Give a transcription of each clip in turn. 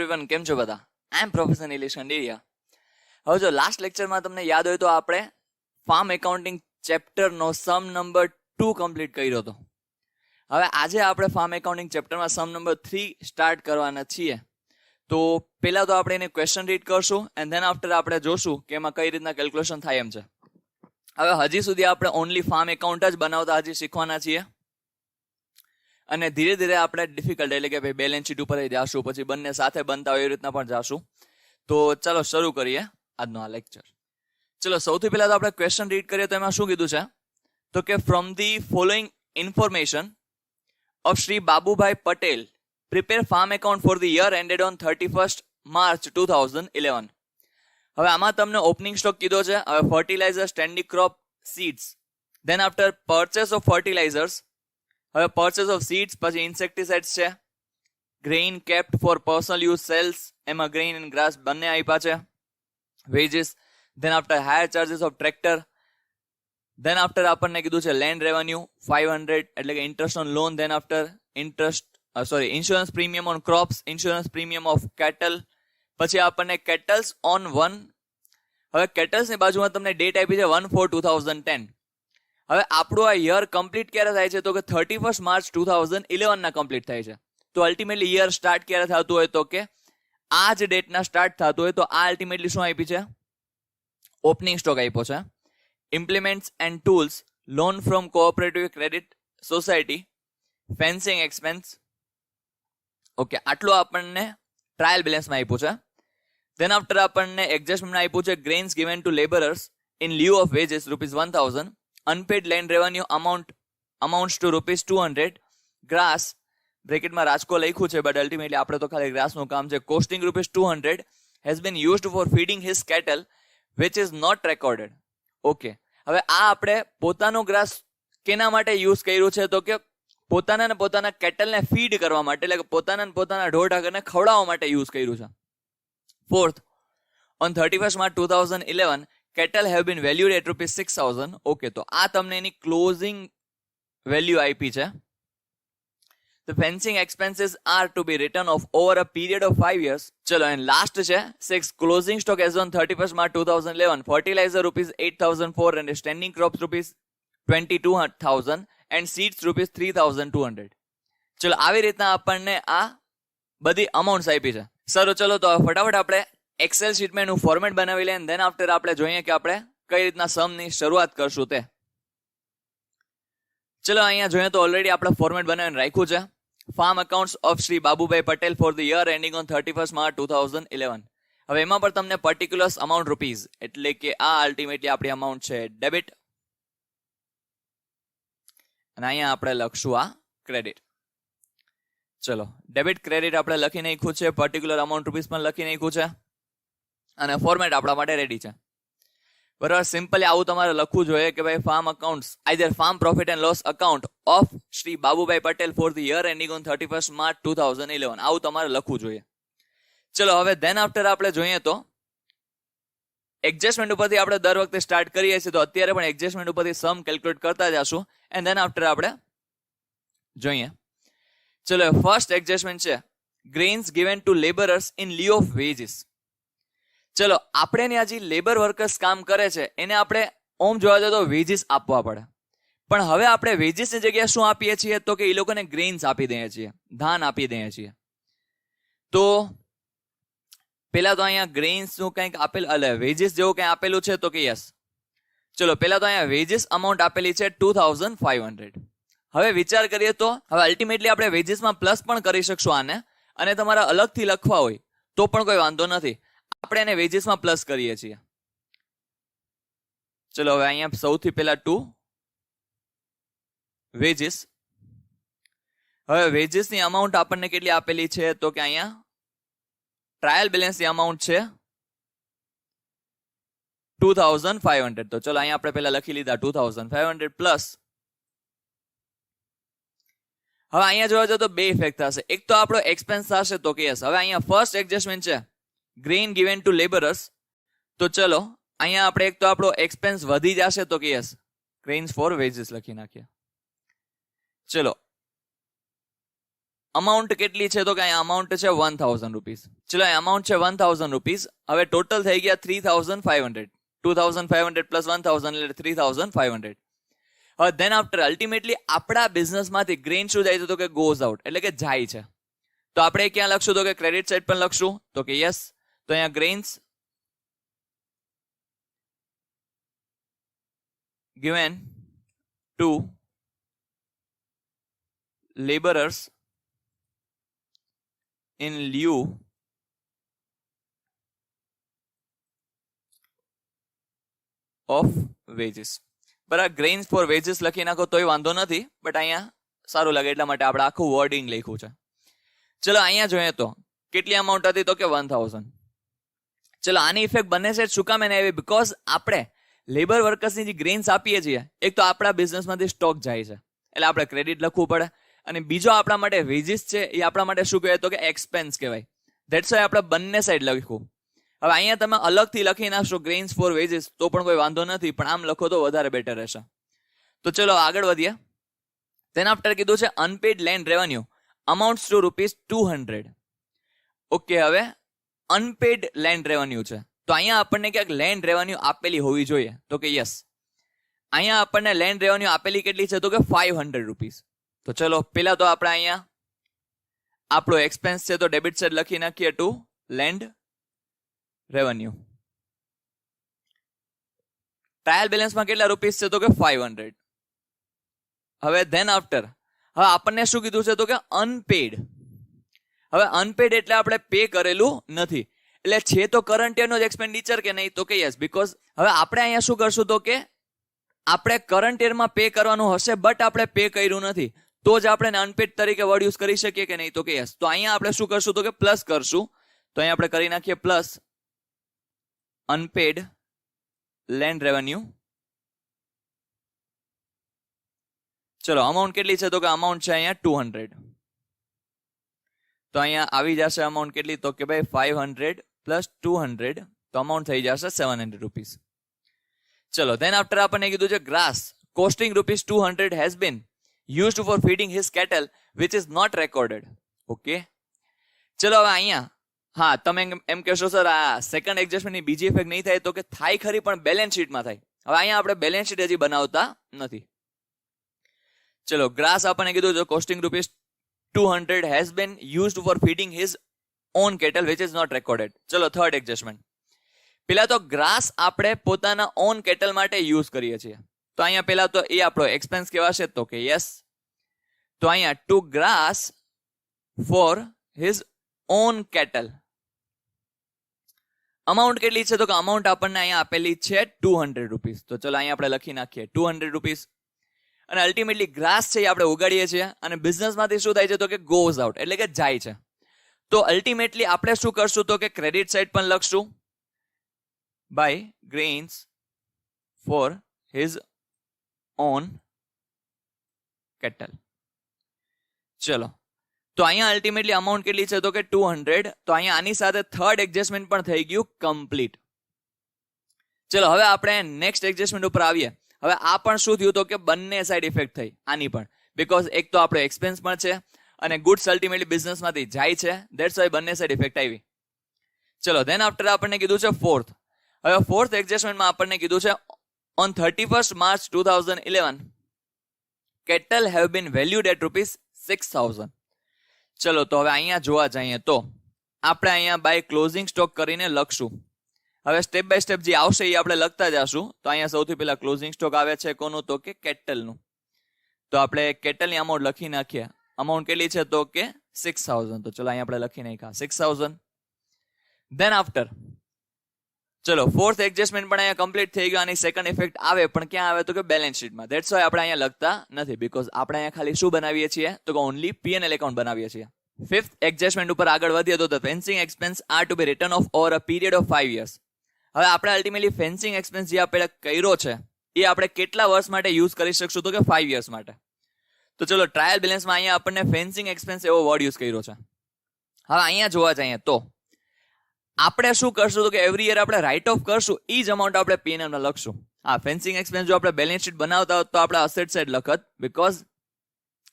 Everyone, કેમ છો બધા? I am professor Nilesh Kanderia. હવે જો લાસ્ટ લેક્ચરમાં તમને યાદ હોય તો આપણે ફાર્મ એકાઉન્ટિંગ ચેપ્ટરનો સમ નંબર 2 કમ્પ્લીટ કર્યો હતો. હવે આજે આપણે ફાર્મ એકાઉન્ટિંગ ચેપ્ટરમાં સમ નંબર 3 સ્ટાર્ટ કરવાના છીએ. તો પહેલા તો આપણે એને ક્વેશ્ચન રીડ કરશું એન્ડ ધેન આફ્ટર આપણે જોશું કે એમાં કઈ રીતના કેલ્ક્યુલેશન થાય એમ છે. હવે હજી સુધી આપણે ઓનલી ફાર્મ એકાઉન્ટ જ બનાવતા હજી શીખવાના છીએ અને ધીરે ધીરે આપણે ડિફિકલ્ટ એટલે કે ભાઈ બેલેન્સ શીટ ઉપર જાશું, પછી બંને સાથે બનતા હોય એ રીતના પણ જાશું. તો ચાલો શરૂ કરીએ આજનો આ લેક્ચર. ચલો સૌથી પહેલા તો આપણે ક્વેશ્ચન રીડ કરીએ તો એમાં શું કીધું છે તો કે from the following information of Shri Babubhai Patel prepare farm account for the year ended on 31st March 2011. હવે આમાં તમને ઓપનિંગ સ્ટોક કીધો છે. હવે fertiliser, standing crop, seeds, then after purchase of fertilisers. હવે પરચેસ ઓફ સીડ્સ, પછી ઇન્સેક્ટિસાઇડ્સ છે, grain kept for personal use sales, એમાં ગ્રેઇન એન્ડ ગ્રાસ બંને આપ્યા છે, wages, then after hire charges of tractor, then after આપણને કીધું છે લેન્ડ રેવન્યુ 500 એટલે કે interest on loan, then after insurance premium on crops, insurance premium of cattle, પછી આપણને કેટલ્સ ઓન 1. હવે કેટલ્સની બાજુમાં તમને ડેટ આપી છે 1/4/2010. હવે આપણું આ યર કમ્પ્લીટ ક્યારે થાય છે તો કે 31st March 2011 ના કમ્પ્લીટ થાય છે. તો અલ્ટિમેટલી યર સ્ટાર્ટ ક્યારે થતું હોય તો કે આ જ ડેટના સ્ટાર્ટ થતું હોય તો આ અલ્ટિમેટલી શું આપી છે? ઓપનિંગ સ્ટોક આપ્યો છે. Implements and tools, loan from cooperative credit society, fencing expense. Okay, આટલું આપણને ટ્રાયલ બેલેન્સમાં આપ્યું છે. ધેન આફ્ટર આપણને એડજસ્ટમેન્ટ આપ્યું છે grains given to labourers in lieu of wages ₹1000, unpaid land revenue amounts to ₹200, grass બ્રેકેટમાં રાજકો લખ્યું છે બટ અલ્ટિમેટલી આપણે તો ખાલી ગ્રાસનું કામ છે, costing ₹200 has been used for feeding his cattle which is not recorded. Okay, હવે આ આપણે પોતાનો ગ્રાસ કેના માટે યુઝ કર્યું છે તો કે પોતાના કેટલને ફીડ કરવા માટે, એટલે કે પોતાના ઢોર ઢાકરને ખવડાવવા માટે યુઝ કર્યું છે. 4th, on 31st March 2011 cattle have been valued at ₹6,000. Okay, તો આ તમને એની ક્લોઝિંગ વેલ્યુ આપી છે. The fencing expenses are to be written off over a period of 5 years. ચલો, and last છે 6, closing stock as on 31st March 2011, fertilizer ₹8,400, standing crops ₹22,000 and seeds ₹3,200. ચલો, આવી રીતના આપણને આ બધી અમાઉન્ટ્સ આપી છે. સર ચલો તો ફટાફટ આપણે એક્સેલ શીટમાં એનું ફોર્મેટ બનાવી લઈએ ધેન આફ્ટર આપણે જોઈએ કે આપણે કઈ રીતના સમની શરૂઆત કરશું તે. ચલો અહીંયા જોઈએ તો ઓલરેડી આપણે ફોર્મેટ બનાવીને રાખ્યું છે. Farm accounts of Shri Babubhai Patel for the year ending on 31st March 2011. હવે એમાં પણ તમને પર્ટિક્યુલર્સ અમાઉન્ટ રૂપીઝ એટલે કે આ અલ્ટિમેટલી આપણી અમાઉન્ટ છે ડેબિટ અને અહીંયા આપણે લખશું આ ક્રેડિટ. ચલો, ડેબિટ ક્રેડિટ આપણે લખી નાખ્યું છે, પર્ટિક્યુલર અમાઉન્ટ રૂપીઝ પણ લખી નાખ્યું છે અને ફોર્મેટ આપણા માટે રેડી છે. બરાબર, સિમ્પલી આવું તમારે લખવું જોઈએ કે ભાઈ farm accounts either farm profit and loss account of Shri Babubhai Patel for the year ending on 31st March 2011 આવું તમારે લખવું જોઈએ. ચલો, હવે ધેન આફ્ટર આપણે જોઈએ તો એડજસ્ટમેન્ટ ઉપરથી આપણે દર વખતે સ્ટાર્ટ કરીએ છીએ તો અત્યારે પણ એડજસ્ટમેન્ટ ઉપરથી સમ કેલ્ક્યુલેટ કરતા જશું એન્ડ ધેન આફ્ટર આપણે જોઈએ. ચલો, ફર્સ્ટ એડજસ્ટમેન્ટ છે grains given to labourers in lieu of wages. ચલો, આપણે ત્યાં જે લેબર વર્કર્સ કામ કરે છે એને આપણે ઓમ જોવા જઈએ તો વેજીસ આપવા પડે, પણ હવે આપણે વેજીસની જગ્યાએ શું આપીએ છીએ તો કે એ લોકોને ગ્રેન્સ આપી દઈએ છીએ, ધાન આપી દઈએ છીએ. તો પેલા તો અહીંયા ગ્રેન્સ નું કંઈક આપેલ વેજીસ જેવું કંઈ આપેલું છે તો કે યસ. ચલો, પેલા તો અહીંયા વેજીસ અમાઉન્ટ આપેલી છે 2,500. હવે વિચાર કરીએ તો હવે અલ્ટિમેટલી આપણે વેજીસમાં પ્લસ પણ કરી શકશું આને, અને તમારા અલગથી લખવા હોય તો પણ કોઈ વાંધો નથી, આપણે એને વેજીસમાં પ્લસ કરીએ છીએ. ચલો, હવે અહીંયા સૌથી પહેલા 2 વેજીસ. હવે વેજીસની અમાઉન્ટ આપણને કેટલી આપેલી છે તો કે અહીંયા ટ્રાયલ બેલેન્સની અમાઉન્ટ છે 2,500. તો ચલો અહીંયા આપણે પહેલા લખી લીધા 2,500 પ્લસ. હવે અહીંયા જોવા જઈએ તો બે ઇફેક્ટ થશે. એક તો આપણો એક્સપેન્સ થશે તો કે યસ. હવે અહીંયા ફર્સ્ટ એડજસ્ટમેન્ટ છે ગ્રેન ગિવન ટુ લેબરર્સ. તો ચલો અહીંયા આપણે એક તો આપણો એક્સપેન્સ વધી જશે તો કે યસ ગ્રેન્સ ફોર વેજીસ લખી નાખીએ. ચલો, અમાઉન્ટ કેટલી છે તો કે અહીંયા અમાઉન્ટ છે 1000 રૂપીસ. ચલો અમાઉન્ટ છે 1000 રૂપીસ. હવે ટોટલ થઈ ગયા 3500. 2500 પ્લસ 1000 એટલે 3500. હવે ધેન આફ્ટર અલ્ટિમેટલી આપણા બિઝનેસમાંથી ગ્રેઇન શું જાય છે તો કે ગોઝ આઉટ, એટલે કે જાય છે. તો આપણે ક્યાં લખશું તો કે ક્રેડિટ સાઇડ પર લખશું તો કે યસ. તો અહીંયા grains given to laborers in lieu of wages. બરાબર, ગ્રેઇન્સ ફોર વેજીસ લખી નાખો તોય વાંધો નથી, બટ અહીંયા સારું લાગે એટલા માટે આપણે આખું વર્ડિંગ લખ્યું છે. ચલો અહીંયા જોઈએ તો કેટલી અમાઉન્ટ હતી તો કે 1000. ચલો આની ઇફેક્ટ બને છે શું કામ એને આવી? બીકોઝ આપણે લેબર વર્કર્સની જે ગ્રેઇન્સ આપીએ છીએ, એક તો આપણા બિઝનેસમાંથી સ્ટોક જાય છે એટલે આપણે ક્રેડિટ લખવું પડે, અને બીજો આપણા માટે વેજીસ છે એ આપણા માટે શું કહેવાય તો કે એક્સપેન્સ કહેવાય. ધેટ્સ વાય આપણે બંને સાઈડ લખ્યું. હવે અહીંયા તમે અલગથી લખી નાખશો ગ્રેઇન્સ ફોર વેજીસ તો પણ કોઈ વાંધો નથી, પણ આમ લખો તો વધારે બેટર રહેશે. તો ચલો આગળ વધીએ. તેના આફ્ટર કીધું છે unpaid land revenue amounts to ₹200. Okay, હવે અનપેડ લેન્ડ રેવન્યુ છે તો અહીંયા આપણને ક્યાંક લેન્ડ રેવન્યુ આપેલી હોવી જોઈએ તો કે યસ. અહીંયા આપણને લેન્ડ રેવન્યુ આપેલી કેટલી છે તો કે ₹500. તો ચલો પેલા તો આપણે અહીંયા આપણો એક્સપેન્સ છે તો ડેબિટ સાઇડ લખી નાખીએ ટુ લેન્ડ રેવન્યુ. ટ્રાયલ બેલેન્સમાં કેટલા રૂપીસ છે તો કે 500. હવે ધેન આફ્ટર હવે આપણને શું કીધું છે તો કે અનપેડ. હવે અનપેડ એટલે આપણે પે કરેલું નથી, એટલે છે તો કરંટ યરનો જ એક્સપેન્ડિચર કે નહીં તો કે યસ. બીકોઝ હવે આપણે અહીંયા શું કરશું તો કે આપણે કરંટ યરમાં પે કરવાનું હશે બટ આપણે પે કર્યું નથી, તો જ આપણે અનપેડ તરીકે વર્ડ યુઝ કરી શકીએ કે નહીં તો કે યસ. તો અહીંયા આપણે શું કરશું તો કે પ્લસ કરશું. તો અહીંયા આપણે કરી નાખીએ પ્લસ અનપેડ લેન્ડ રેવન્યુ. ચલો અમાઉન્ટ કેટલી છે તો કે અમાઉન્ટ છે અહીંયા 200. તો અહીંયા આવી જશે અમાઉન્ટ કેટલી તો કે ભાઈ 500 પ્લસ 200 તો અમાઉન્ટ થઈ જશે ₹700. ચલો ધેન આફ્ટર આપણને કીધું છે grass costing ₹200 has been used for feeding his cattle which is not recorded. Okay, ચલો હવે અહીંયા હા તમે એમ કહેશો સર આ સેકન્ડ એડજસ્ટમેન્ટની બીજી ઇફેક્ટ નહીં થાય તો કે થાય ખરી, પણ બેલેન્સ શીટમાં થાય. હવે અહીંયા આપણે બેલેન્સ શીટ હજી બનાવતા નથી. ચલો ગ્રાસ આપણને કીધું છે costing ₹200 has been used for feeding his own cattle which is not recorded. ચલો થર્ડ એડજસ્ટમેન્ટ. પેલા તો ગ્રાસ આપણે પોતાના ઓન કેટલ માટે યુઝ કરીએ છીએ, તો અહીંયા પેલા તો એ આપણો એક્સપેન્સ કહેવાશે તો કે યસ. તો અહીંયા to grass for his own cattle amount કેટલી છે તો કે અમાઉન્ટ આપણને અહીંયા આપેલી છે ₹200. તો ચલો અહીંયા આપણે લખી નાખીએ ₹200. અને અલ્ટિમેટલી ગ્રાસ છે એ આપણે ઉગાડીએ છીએ અને બિઝનેસમાંથી શું થાય છે તો કે ગોઝ આઉટ, એટલે કે જાય છે. તો અલ્ટિમેટલી આપણે શું કરશું તો કે ક્રેડિટ સાઇડ પણ લખશું by grains for his own cattle. ચલો તો અહીંયા અલ્ટિમેટલી અમાઉન્ટ કેટલી છે તો કે 200. તો અહીંયા આની સાથે થર્ડ એડજસ્ટમેન્ટ પણ થઈ ગયું કમ્પ્લીટ. ચલો હવે આપણે નેક્સ્ટ એડજસ્ટમેન્ટ ઉપર આવીએ. હવે આ પણ શું થયું તો કે બંને સાઈડ ઇફેક્ટ થઈ આની પણ, બીકોઝ એક તો આપણો એક્સપેન્સ પણ છે અને ગુડ્સ અલ્ટિમેટલી બિઝનેસમાંથી જાય છે, ધેટ્સ વાય બંને સાઈડ ઇફેક્ટ આવી. ચલો ધેન આફ્ટર આપણને કીધું છે ફોર્થ. હવે ફોર્થ એડજસ્ટમેન્ટમાં આપણને કીધું છે on 31st March 2011 cattle have been valued at ₹6,000. ચલો તો હવે અહીંયા જોવા જઈએ તો આપણે અહીંયા બાય ક્લોઝિંગ સ્ટોક કરીને લખશું. હવે સ્ટેપ બાય સ્ટેપ જે આવશે એ આપણે લખતા જશું. તો અહીંયા સૌથી પહેલા ક્લોઝિંગ સ્ટોક આવે છે કોનું તો કે કેટલનું. તો આપણે કેટલની અમાઉન્ટ લખી નાખીએ. અમાઉન્ટ કેટલી છે તો કે 6,000. તો ચલો અહીંયા આપણે લખી નાખ્યા 6,000. ધેન આફ્ટર ચલો ફોર્થ એડજસ્ટમેન્ટ પણ અહીંયા કમ્પ્લીટ થઈ ગયો. આની સેકન્ડ ઇફેક્ટ આવે પણ ક્યાં આવે તો કે બેલેન્સ શીટમાં. ધેટ્સ વાય આપણે અહીંયા લખતા નથી, બીકોઝ આપણે અહીંયા ખાલી શું બનાવીએ છીએ તો કે ઓનલી P&L એકાઉન્ટ બનાવીએ છીએ. ફિફ્થ એડજસ્ટમેન્ટ ઉપર આગળ વધીએ તો the fencing expense are to be written off over a period of 5 years. હવે આપણે અલ્ટિમેટલી ફેન્સિંગ એક્સપેન્સ જે આપણે કર્યો છે એ આપણે કેટલા વર્ષ માટે યુઝ કરી શકશું તો કે 5 years માટે. તો ચલો ટ્રાયલ બેલેન્સમાં અહીંયા આપણને ફેન્સિંગ એક્સપેન્સ એવો વર્ડ યુઝ કર્યો છે. હવે અહીંયા જોવા જઈએ તો આપણે શું કરશું તો કે એવરી યર આપણે રાઇટ ઓફ કરશું, એ જ અમાઉન્ટ આપણે P&L માં લખશું. ફેન્સિંગ એક્સપેન્સ જો આપણે બેલેન્સ શીટ બનાવતા હોત તો આપણે અસેટ સાઇડ લખત, because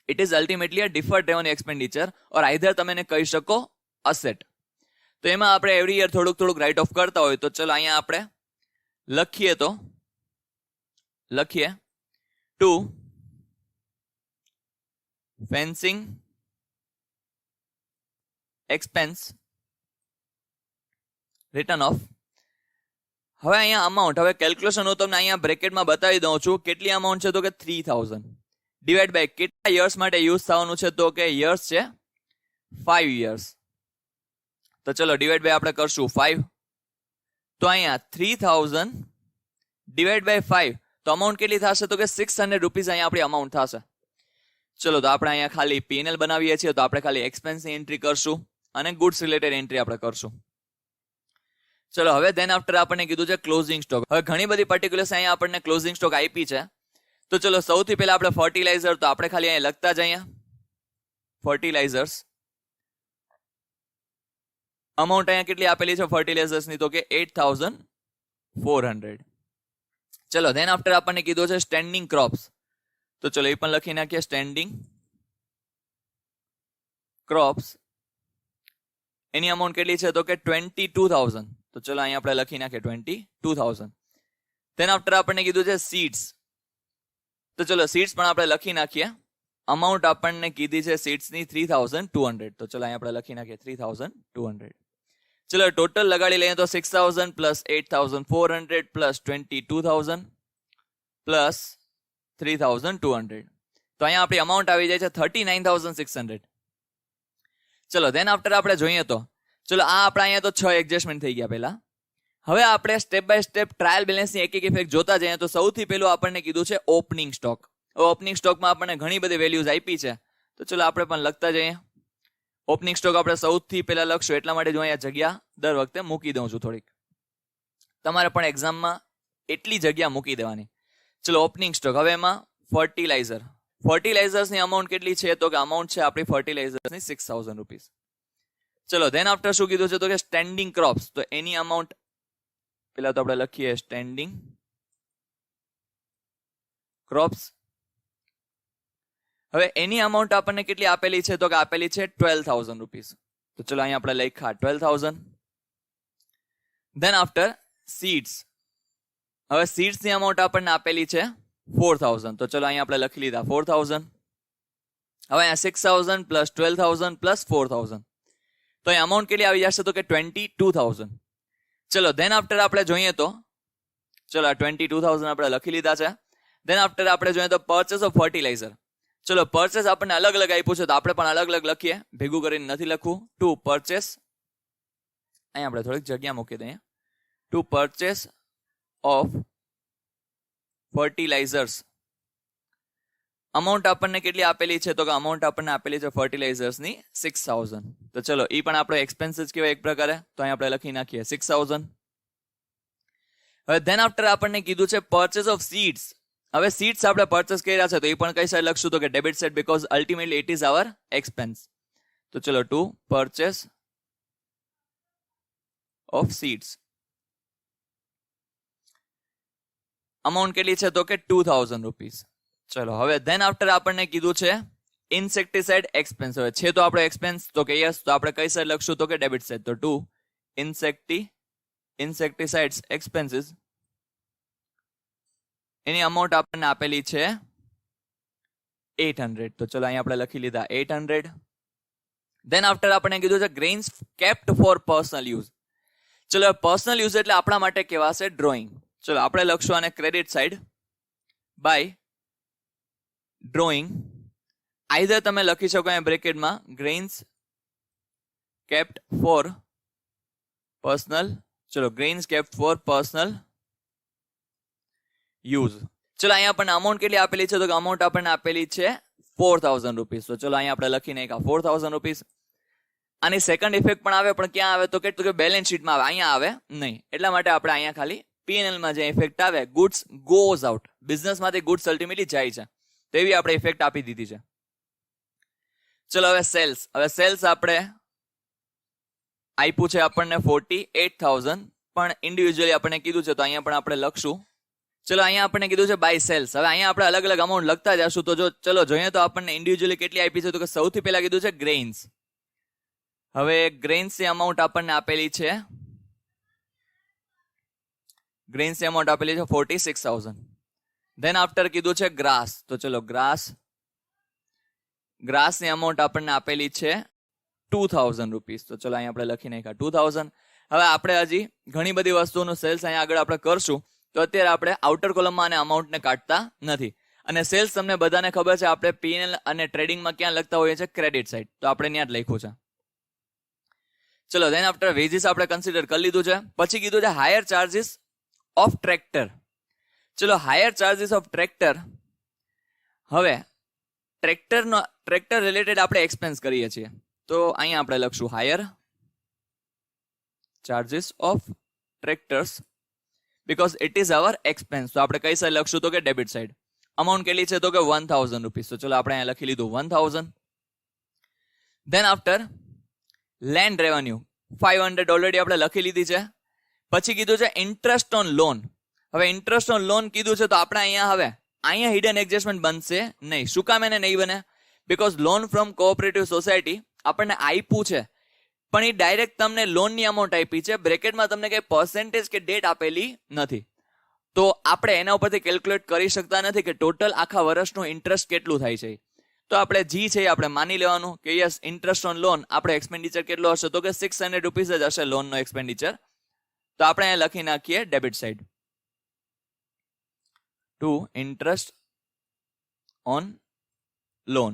it is ultimately a deferred revenue expenditure or either તમે એને કહી શકો અસેટ. તો એમાં આપણે એવરી યર થોડુંક રાઇટ ઓફ કરતા હોય તો ચલો અહીંયા આપણે લખીએ to fencing expense written off. હવે અહીંયા અમાઉન્ટ, હવે કેલ્ક્યુલેશન હું તમને અહીંયા બ્રેકેટમાં બતાવી દઉં છું. કેટલી અમાઉન્ટ છે તો કે 3000 ડિવાઈડ બાય કેટલા યર્સ માટે યુઝ થવાનું છે તો કે યર્સ છે 5 યર્સ. તો ચલો ડિવાઈડ બાય આપણે કરશું 5. તો અહીંયા 3000 ડિવાઈડ બાય 5 તો અમાઉન્ટ કેટલી થશે તો કે 600 રૂપીઝ અહીંયા આપણી અમાઉન્ટ થશે. ચલો તો આપણે અહીંયા ખાલી P&L બનાવીએ છીએ તો આપણે ખાલી એક્સપેન્સની એન્ટ્રી કરશું અને ગુડ્સ રિલેટેડ એન્ટ્રી આપણે કરશું. ચલો હવે ધેન આફ્ટર આપણને કીધું છે ક્લોઝિંગ સ્ટોક. હવે ઘણી બધી પર્ટિક્યુલર્સ અહીંયા આપણને ક્લોઝિંગ સ્ટોક આપી છે. તો ચલો સૌથી પહેલા આપણે ફર્ટિલાઇઝર, તો આપણે ખાલી અહીંયા લખતા જ અહીંયા ફર્ટિલાઇઝર્સ. અમાઉન્ટ અહીંયા કેટલી આપેલી છે ફર્ટિલાઇઝર્સની તો કે 8400. ચલો ધેન આફ્ટર આપણને કીધું છે સ્ટેન્ડિંગ ક્રોપ્સ. તો ચલો એ પણ લખી નાખીએ સ્ટેન્ડિંગ ક્રોપ્સ. એની અમાઉન્ટ કેટલી છે તો કે 22000. તો ચલો અહીંયા આપણે લખી નાખીએ 22000. ધેન આફ્ટર આપણને કીધું છે સીડ્સ. તો ચલો સીડ્સ પણ આપણે લખી નાખીએ. અમાઉન્ટ આપણને કીધી છે સીડ્સની 3200. તો ચલો અહીંયા આપણે લખી નાખીએ 3200. ચલો ટોટલ લગાડી લઈએ તો 6000 પ્લસ 8400 પ્લસ 22000 પ્લસ 3200. તો અહીંયા આપણી અમાઉન્ટ આવી જાય છે 39600. ચલો ધેન આફ્ટર આપણે જોઈએ તો ચલો આ આપણા અહીંયા તો 6 એડજસ્ટમેન્ટ થઈ ગયા પહેલા. હવે આપણે સ્ટેપ બાય સ્ટેપ ટ્રાયલ બેલેન્સની એક ઇફેક્ટ જોતા જઈએ તો સૌથી પહેલું આપણને કીધું છે ઓપનિંગ સ્ટોક. ઓપનિંગ સ્ટોકમાં આપણને ઘણી બધી વેલ્યુઝ આપી છે. તો ચલો આપણે પણ લખતા જઈએ. ઓપનિંગ સ્ટોક આપણે સૌથી પહેલા લખશું, એટલા માટે જો અહીંયા જગ્યા દર વખતે મૂકી દઉં છું થોડીક. તમારે પણ એક્ઝામમાં એટલી જગ્યા મૂકી દેવાની. ચલો ઓપનિંગ સ્ટોક. હવે એમાં ફર્ટિલાઇઝર્સની અમાઉન્ટ કેટલી છે તો કે અમાઉન્ટ છે આપણી ફર્ટિલાઇઝર્સની 6000 રૂપીઝ. ચલો ધેન આફ્ટર શું કીધું છે તો કે સ્ટેન્ડિંગ ક્રોપ્સ. તો એની અમાઉન્ટ પેલા તો આપણે લખીએ સ્ટેન્ડિંગ ક્રોપ્સ. હવે એની અમાઉન્ટ આપણને કેટલી આપેલી છે તો કે આપેલી છે 12000 રૂપીઝ. તો ચલો અહીંયા આપણે લખ્યા 12000. Than after seeds. હવે સીડ્સની અમાઉન્ટ આપણને આપેલી છે 4000. તો ચલો અહીંયા આપણે લખી લીધા 4000. હવે અહીંયા 6000 પ્લસ 12000 પ્લસ 4000. તો અહીં અમાઉન્ટ કેટલી આવી જશે તો કે 22000. ચલો ધેન આફ્ટર આપણે જોઈએ તો ચલો 22000 આપણે લખી લીધા છે. ધેન આફ્ટર આપણે જોઈએ તો પરચેસ ઓફ ફર્ટિલાઇઝર. ચલો પરચેસ આપણને અલગ અલગ આપ્યું છે તો આપણે પણ અલગ અલગ લખીએ, ભેગું કરીને નથી લખવું. ટુ પરચેસ, અહીંયા આપણે થોડીક જગ્યા મૂકી દઈએ. To purchase of fertilisers. Amount આપણને કેટલી આપેલી છે તો કે અમાઉન્ટ આપણને આપેલી છે ફર્ટિલાઇઝર્સની 6000. તો ચલો એ પણ આપણો એક્સપેન્સીસ કહેવાય એક પ્રકારે. તો અહીં આપણે લખી નાખીએ 6000. હવે ધેન આફ્ટર આપણને કીધું છે પરચેસ ઓફ સીડ્સ. હવે સીડ્સ આપણે પરચેસ કર્યા છે તો એ પણ કઈ સાઈડ લખશું તો કે debit side, because ultimately it is our expense. તો ચલો to purchase of seeds. Amount કેટલી છે તો કે 2000 રૂપીઝ. ચલો હવે ધેન આફ્ટર આપણને કીધું છે ઇન્સેક્ટિસાઇડ એક્સપેન્સ. હવે છે તો આપણો એક્સપેન્સ તો કે યસ, તો આપણે કઈ સાઈડ લખશું તો કે ડેબિટ સાઈડ. તો ટુ ઇન્સેક્ટિસાઇડ્સ એક્સપેન્સીસ. એની અમાઉન્ટ આપણને આપેલી છે 800. તો ચલો અહીંયા આપણે લખી લીધા 800. ધેન આફ્ટર આપણને કીધું છે grains kept for personal use. ચલો પર્સનલ યુઝ એટલે આપણા માટે કહેવાશે ડ્રોઈંગ. ચલો આપણે લખશું આને credit side by drawing. Either તમે લખી શકો અહીંયા બ્રેકેટમાં ગ્રેઇન્સ કેપ્ટ ફોર પર્સનલ. ચલો grains kept for personal use. ચલો અહીંયા આપણને અમાઉન્ટ કેટલી આપેલી છે તો કે અમાઉન્ટ આપણને આપેલી છે 4000 રૂપીઝ. તો ચલો અહીંયા આપણે લખી નાખ્યા 4000 રૂપીઝ. આની સેકન્ડ ઇફેક્ટ પણ આવે, પણ ક્યાં આવે તો કે બેલેન્સ શીટમાં આવે, અહીંયા આવે નહીં. એટલા માટે આપણે અહીંયા ખાલી P&L માં જે ઇફેક્ટ આવે, ગુડ્સ ગોઝ આઉટ, બિઝનેસમાંથી ગુડ્સ અલ્ટિમેટલી જાય છે, તો એવી આપણે ઇફેક્ટ આપી દીધી છે. ચલો હવે સેલ્સ. હવે સેલ્સ આપણે આપ્યું છે આપણને 48000, પણ ઇન્ડિવિજ્યુઅલી આપણને કીધું છે તો અહીંયા પણ આપણે લખશું ચલો અહીંયા આપણને કીધું છે બાય સેલ્સ. હવે અહીંયા આપણે અલગ અલગ અમાઉન્ટ લખતા જશું. તો જો ચલો જોઈએ તો આપણને ઇન્ડિવિજ્યુઅલી કેટલી આપી છે, તો કે સૌથી પહેલા કીધું છે ગ્રેઇન્સ. હવે ગ્રેઇન્સની અમાઉન્ટ આપણને આપેલી છે, ગ્રેઇન્સની અમાઉન્ટ આપેલી છે 46,000. ધેન આફ્ટર કીધું છે ગ્રાસ. તો ચલો ગ્રાસની અમાઉન્ટ આપણને આપેલી છે 2,000 રૂપીસ. તો ચલો અહીંયા આપણે લખી નાખ્યા 2,000. હવે આપણે હજી ઘણી બધી વસ્તુઓનું સેલ્સ અહીંયા આગળ આપણે કરશું. તો અત્યારે આપણે આઉટર કોલમમાં અને અમાઉન્ટને કાઢતા નથી. અને સેલ્સ તમને બધાને ખબર છે, આપણે પીએનએલ અને ટ્રેડિંગમાં ક્યાં લખતા હોઈએ છીએ, ક્રેડિટ સાઇડ. તો આપણે ત્યાં જ લખ્યું છે. ચલો ધેન આફ્ટર વેજીસ આપણે કન્સિડર કરી લીધું છે. પછી કીધું છે હાયર ચાર્જીસ ઓફ ટ્રેક્ટર. ચલો હાયર ચાર્જીસ ઓફ ટ્રેક્ટર. હવે ટ્રેક્ટર રિલેટેડ આપણે એક્સપેન્સ કરીએ છીએ. તો અહીંયા આપણે લખશું higher charges of tractors because it is our expense. તો આપણે કઈ સાઈડ લખશું, તો કે ડેબિટ સાઈડ. અમાઉન્ટ કેટલી છે, તો કે 1,000 રૂપીસ. તો ચલો આપણે અહીંયા લખી લીધું 1,000. Than after land revenue 500 already આપણે લખી લીધી છે. પછી કીધું છે ઇન્ટરેસ્ટ ઓન લોન. હવે ઇન્ટરેસ્ટ ઓન લોન કીધું છે, તો આપણે અહીંયા હિડન એડજસ્ટમેન્ટ બનશે નહીં. શું કામ એને નહીં બને? Because loan from cooperative society આપણને આપ્યું છે, પણ એ ડાયરેક્ટ તમને લોનની અમાઉન્ટ આપી છે. બ્રેકેટમાં તમને કઈ પર્સન્ટેજ કે ડેટ આપેલી નથી. તો આપણે એના ઉપરથી કેલ્ક્યુલેટ કરી શકતા નથી કે ટોટલ આખા વર્ષનું ઇન્ટરેસ્ટ કેટલું થાય છે. તો આપણે જી છે આપણે માની લેવાનું કે યસ ઇન્ટરેસ્ટ ઓન લોન આપણે એક્સપેન્ડિચર કેટલો હશે, તો કે 600 રૂપીસ જ હશે લોનનો એક્સપેન્ડિચર. તો આપણે અહીંયા લખી નાખીએ debit side to interest on loan.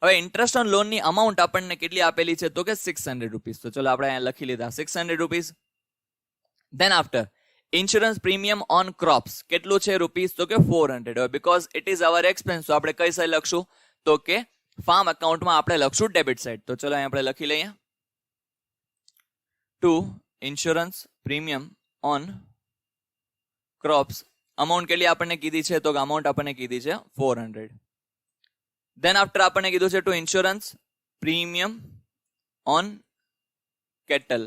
હવે ઇન્ટરેસ્ટ ઓન લોનની અમાઉન્ટ આપણને કેટલી આપેલી છે, તો કે 600 રૂપીસ. તો ચલો આપણે અહીંયા લખી લીધા 600 rupees. Than after insurance premium on crops કેટલું છે રૂપીસ, તો કે 400. હવે because it is our expense, તો આપણે કઈ સાઈડ લખશું, તો કે ફાર્મ એકાઉન્ટમાં આપણે લખશું ડેબિટ સાઈડ. તો ચલો અહીંયા આપણે લખી લઈએ to insurance premium on crops. Amount કેટલી આપણને કીધી છે, તો કે અમાઉન્ટ આપણને કીધી છે 400. ધેન આફ્ટર આપણને કીધું છે to insurance premium on cattle.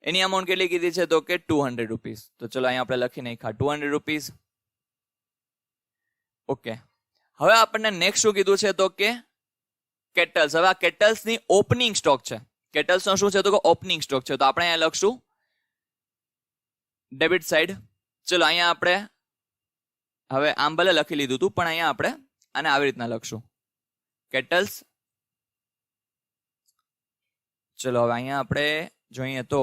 એની અમાઉન્ટ કેટલી કીધી છે, તો કે 200 રૂપીસ. તો ચલો અહીંયા આપણે લખી નાખ્યા 200 રૂપીસ. ઓકે, હવે આપણને નેક્સ્ટ શું કીધું છે, તો કે કેટલ્સ. હવે આ કેટલ્સની ઓપનિંગ સ્ટોક છે. કેટલ્સનો શું છે, તો કે ઓપનિંગ સ્ટોક છે. તો આપણે અહીંયા લખશું ડેબિટ સાઈડ. ચલો અહીંયા આપણે હવે આમ ભલે લખી લીધું હતું, પણ અહીંયા આપણે આને આવી રીતના લખશું કેટલ્સ. ચલો હવે અહીંયા આપણે જોઈએ તો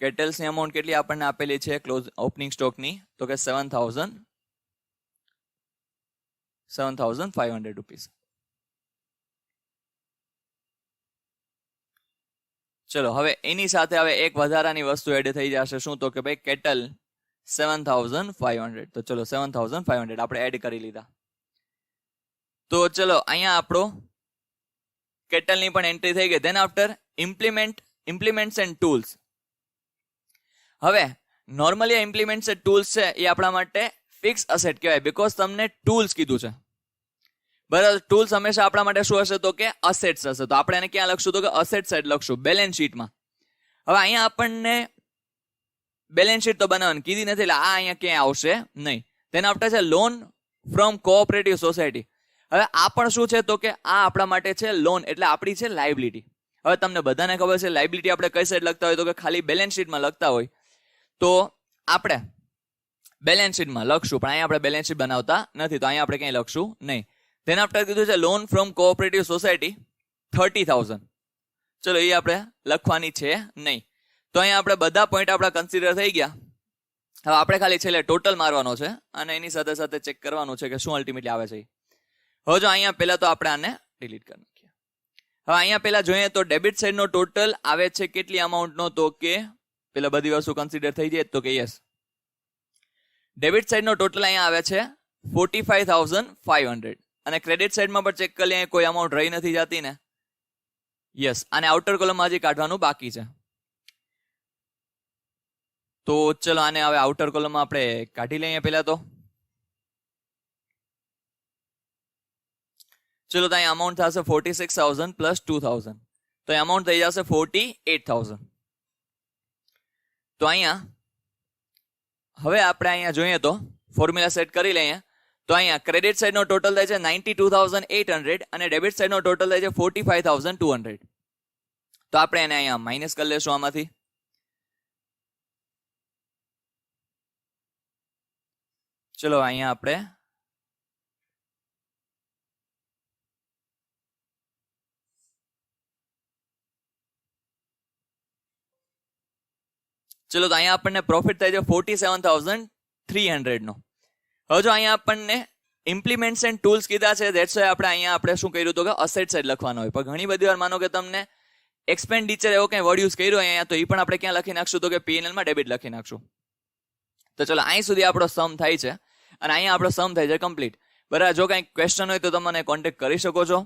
કેટલ્સની અમાઉન્ટ કેટલી આપણને આપેલી છે ક્લોઝ ઓપનિંગ સ્ટોકની, તો કે 7,500 રૂપીસ. ચલો હવે એની સાથે હવે એક વધારાની વસ્તુ એડ થઈ જશે. શું, તો કે ભાઈ કેટલ 7,500. તો ચલો 7,500 આપણે એડ કરી લીધા. તો ચલો અહીંયા આપણો કેટલની પણ એન્ટ્રી થઈ ગઈ. Then after implements and tools. હવે નોર્મલી ઇમ્પ્લિમેન્ટ્સ એન્ડ ટૂલ્સ છે એ આપણા માટે ફિક્સ અસેટ કહેવાય, બીકોઝ તમને ટૂલ્સ કીધું છે. બરાબર, ટૂલ્સ હંમેશા આપણા માટે શું હશે, તો કે અસેટ્સ હશે. તો આપણે એને ક્યાં લખશું, તો કે અસેટ સાઈડ લખશું બેલેન્સ શીટમાં. હવે અહીંયા આપણને બેલેન્સ શીટ તો બનાવવાની કીધી નથી, એટલે આ અહીંયા ક્યાંય આવશે નહીં. તેના આફ્ટર છે લોન ફ્રોમ કોઓપરેટિવ સોસાયટી. હવે આ પણ શું છે, તો કે આ આપણા માટે છે લોન, એટલે આપણી છે લાયબિલિટી. હવે તમને બધાને ખબર છે લાયબિલિટી આપણે કઈ સાઈડ લખતા હોય, તો કે ખાલી બેલેન્સ શીટમાં લખતા હોય તો આપણે બેલેન્સ શીટમાં લખશું, પણ અહીંયા આપણે બેલેન્સ શીટ બનાવતા નથી, તો અહીંયા આપણે ક્યાંય લખશું નહીં. તેના આફ્ટર કીધું છે લોન ફ્રોમ કોઓપરેટિવ સોસાયટી 30,000. ચલો એ આપણે લખવાની છે નહીં. તો અહીંયા આપણે બધા પોઈન્ટ આપણા કન્સિડર થઈ ગયા. હવે આપણે ખાલી છેલ્લે ટોટલ મારવાનો છે અને એની સાથે સાથે ચેક કરવાનું છે કે શું અલ્ટિમેટલી આવે છે. હવે જો અહીંયા પહેલા તો આપણે આને ડિલીટ કરી નાખીએ. હવે અહીંયા પહેલા જોઈએ તો ડેબિટ સાઈડનો ટોટલ આવે છે કેટલી અમાઉન્ટનો, તો કે પેલા બધી વસ્તુ કન્સિડર થઈ જાય, તો કે યસ ડેબિટ સાઈડનો ટોટલ અહીંયા આવે છે 45,500. અને ક્રેડિટ સાઈડમાં પણ ચેક કરી કોઈ અમાઉન્ટ રહી નથી જતી ને, યસ. અને આઉટર કોલમમાં હજી કાઢવાનું બાકી છે. તો ચલો આને હવે આઉટર કોલમમાં આપણે કાઢી લઈએ પહેલા તો. ચલો તો અહીંયા અમાઉન્ટ થશે 46,000 પ્લસ 2,000, તો અમાઉન્ટ થઈ જશે 48,000. તો અહીંયા હવે આપણે અહીંયા જોઈએ તો ફોર્મ્યુલા સેટ કરી લઈએ. તો અહીંયા ક્રેડિટ સાઇડનો ટોટલ થાય છે 92,800 અને ડેબિટ સાઇડનો ટોટલ થાય છે 45,200. તો આપણે એને અહીંયા માઇનસ કરી લેશું આમાંથી. ચલો અહીંયા આપણે ચલો તો અહીંયા આપણને પ્રોફિટ થાય છે 47,300 નો. હવે જો અહીંયા આપણને ઇમ્પ્લિમેન્ટ્સ એન્ડ ટૂલ્સ કીધા છે, ધેટ્સ વાય આપણે શું કર્યું હતું કે અસેટ સાઇડ લખવાનો હોય. પણ ઘણી બધી વાર માનો કે તમને એક્સપેન્ડિચર એવો કંઈ વર્ડ યુઝ કર્યો અહીંયા, તો એ પણ આપણે ક્યાં લખી નાખશું? તો કે P&L માં ડેબિટ લખી નાખશું. તો ચલો અહીં સુધી આપણો સમ થાય છે અને અહીંયા આપણો સમ થાય છે કમ્પ્લીટ. બરાબર. જો કંઈ ક્વેશ્ચન હોય તો તમે મને કોન્ટેક્ટ કરી શકો છો.